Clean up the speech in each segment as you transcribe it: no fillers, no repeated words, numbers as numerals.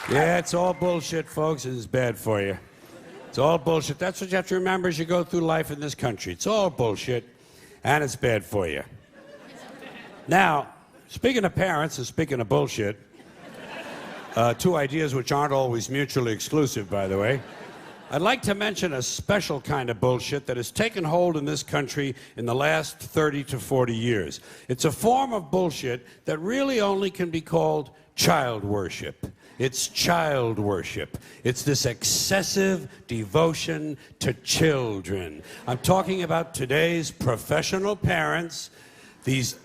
Yeah, it's all bullshit, folks. It's bad for you. It's all bullshit. That's what you have to remember as you go through life in this country. It's all bullshit, and it's bad for you. Now, speaking of parents and speaking of bullshit, two ideas which aren't always mutually exclusive, by the way, I'd like to mention a special kind of bullshit that has taken hold in this country in the last 30 to 40 years. It's a form of bullshit that really only can be called child worship. It's child worship. It's this excessive devotion to children. I'm talking about today's professional parents, these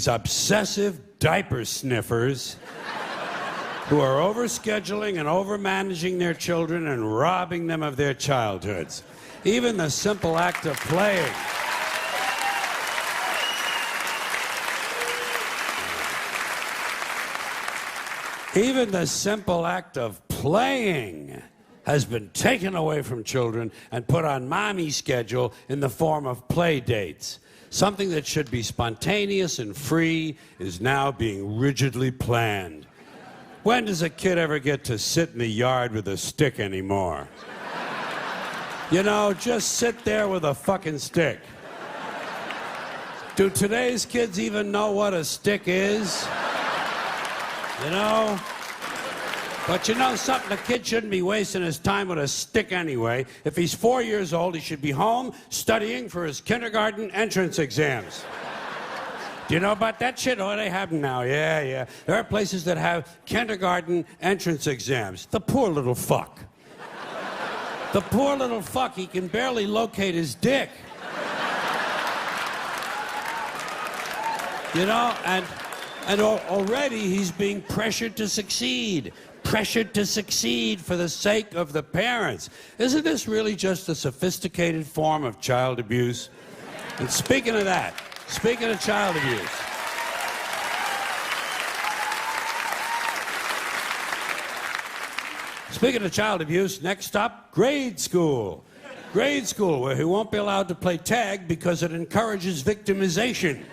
obsessive diaper sniffers who are overscheduling and overmanaging their children and robbing them of their childhoods. Even the simple act of playing. Even the simple act of playing has been taken away from children and put on mommy's schedule in the form of play dates. Something that should be spontaneous and free is now being rigidly planned. When does a kid ever get to sit in the yard with a stick anymore? You know, just sit there with a fucking stick. Do today's kids even know what a stick is? You know? But you know something? A kid shouldn't be wasting his time with a stick anyway. If he's 4 years old, he should be home studying for his kindergarten entrance exams. Do you know about that shit? Oh, they have them now. Yeah. There are places that have kindergarten entrance exams. The poor little fuck. The poor little fuck, he can barely locate his dick. You know, and already he's being pressured to succeed. Pressured to succeed for the sake of the parents. Isn't this really just a sophisticated form of child abuse? And speaking of that, speaking of child abuse, next up, grade school. Grade school, where he won't be allowed to play tag because it encourages victimization.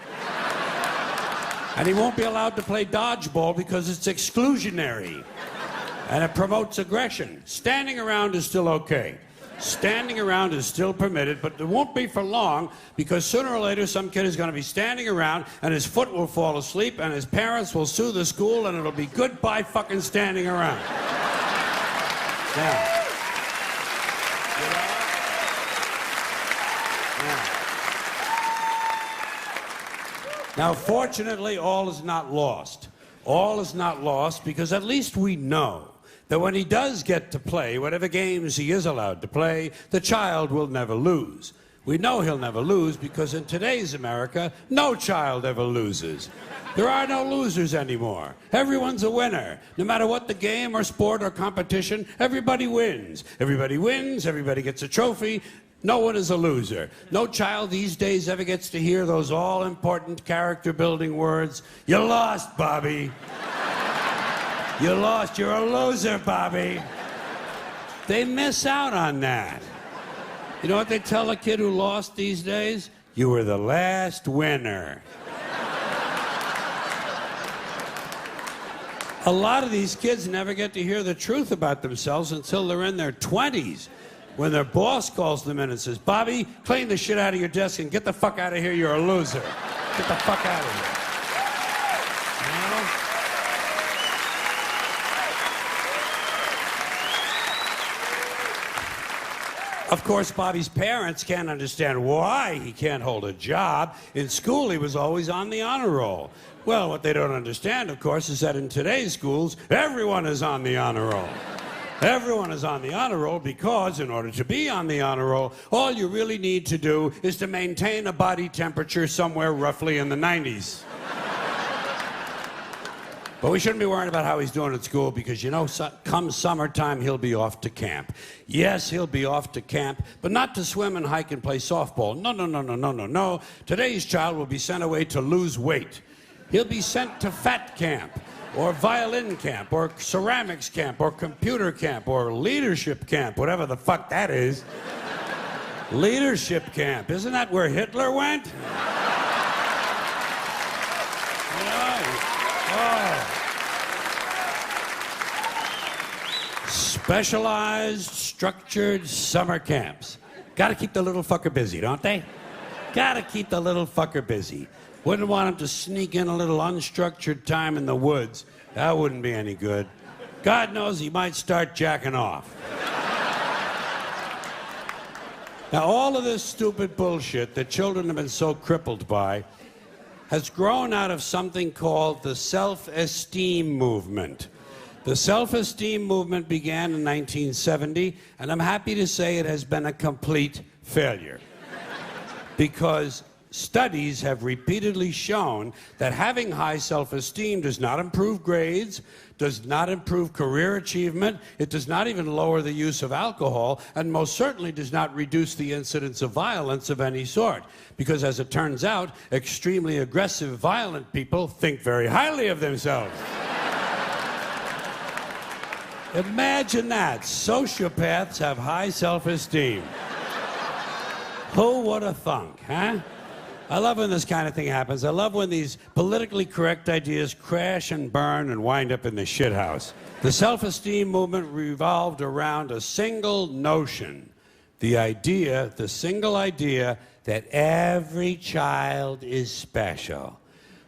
And he won't be allowed to play dodgeball because it's exclusionary. And it promotes aggression. Standing around is still okay. Standing around is still permitted, but it won't be for long because sooner or later some kid is going to be standing around and his foot will fall asleep and his parents will sue the school and it'll be goodbye fucking standing around. Yeah. Now, fortunately, all is not lost. All is not lost because at least we know that when he does get to play, whatever games he is allowed to play, the child will never lose. We know he'll never lose because in today's America, no child ever loses. There are no losers anymore. Everyone's a winner. No matter what the game or sport or competition, everybody wins. Everybody wins, everybody gets a trophy. No one is a loser. No child these days ever gets to hear those all-important character-building words, "You lost, Bobby. You lost. You're a loser, Bobby." They miss out on that. You know what they tell a kid who lost these days? You were the last winner. A lot of these kids never get to hear the truth about themselves until they're in their 20s. When their boss calls them in and says, "Bobby, clean the shit out of your desk and get the fuck out of here, you're a loser. Get the fuck out of here." You know? Of course, Bobby's parents can't understand why he can't hold a job. In school, he was always on the honor roll. Well, what they don't understand, of course, is that in today's schools, everyone is on the honor roll. Everyone is on the honor roll because in order to be on the honor roll, all you really need to do is to maintain a body temperature somewhere roughly in the 90s. But we shouldn't be worrying about how he's doing at school because, you know, come summertime, he'll be off to camp. Yes, he'll be off to camp, but not to swim and hike and play softball. No. Today's child will be sent away to lose weight. He'll be sent to fat camp, or violin camp, or ceramics camp, or computer camp, or leadership camp, whatever the fuck that is. Leadership camp. Isn't that where Hitler went? Specialized, structured summer camps. Gotta keep the little fucker busy, don't they? Gotta keep the little fucker busy. Wouldn't want him to sneak in a little unstructured time in the woods. That wouldn't be any good. God knows he might start jacking off. Now, all of this stupid bullshit that children have been so crippled by has grown out of something called the self-esteem movement. The self-esteem movement began in 1970, and I'm happy to say it has been a complete failure. Because studies have repeatedly shown that having high self-esteem does not improve grades, does not improve career achievement, it does not even lower the use of alcohol, and most certainly does not reduce the incidence of violence of any sort. Because as it turns out, extremely aggressive, violent people think very highly of themselves. Imagine that. Sociopaths have high self-esteem. Who would have thunk, huh? I love when this kind of thing happens. I love when these politically correct ideas crash and burn and wind up in the shithouse. The self-esteem movement revolved around a single notion. The single idea that every child is special.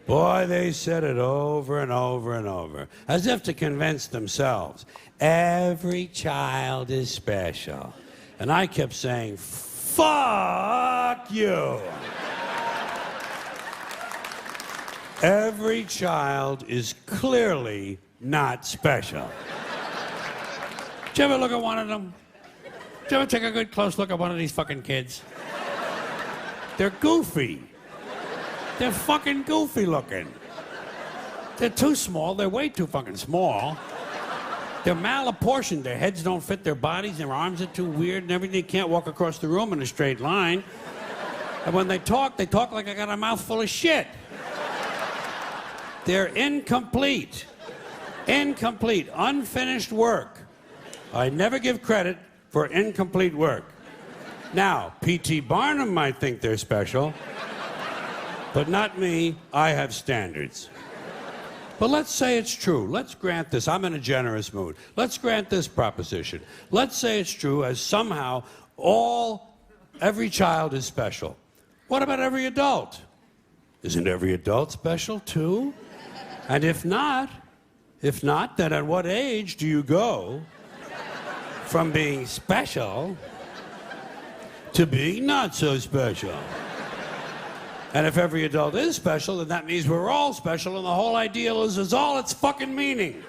Boy, they said it over and over and over, as if to convince themselves. Every child is special. And I kept saying, fuck you. Every child is clearly not special. Did you ever look at one of them? Did you ever take a good close look at one of these fucking kids? They're goofy. They're fucking goofy looking. They're too small. They're way too fucking small. They're malapportioned. Their heads don't fit their bodies. Their arms are too weird and everything. They can't walk across the room in a straight line. And when they talk like I got a mouthful of shit. They're incomplete. Incomplete. Unfinished work. I never give credit for incomplete work. Now, P.T. Barnum might think they're special, but not me. I have standards. But let's say it's true. Let's grant this. I'm in a generous mood. Let's grant this proposition. Let's say it's true as somehow every child is special. What about every adult? Isn't every adult special too? And if not, then at what age do you go from being special to being not so special? And if every adult is special, then that means we're all special, and the whole ideal is all its fucking meaning.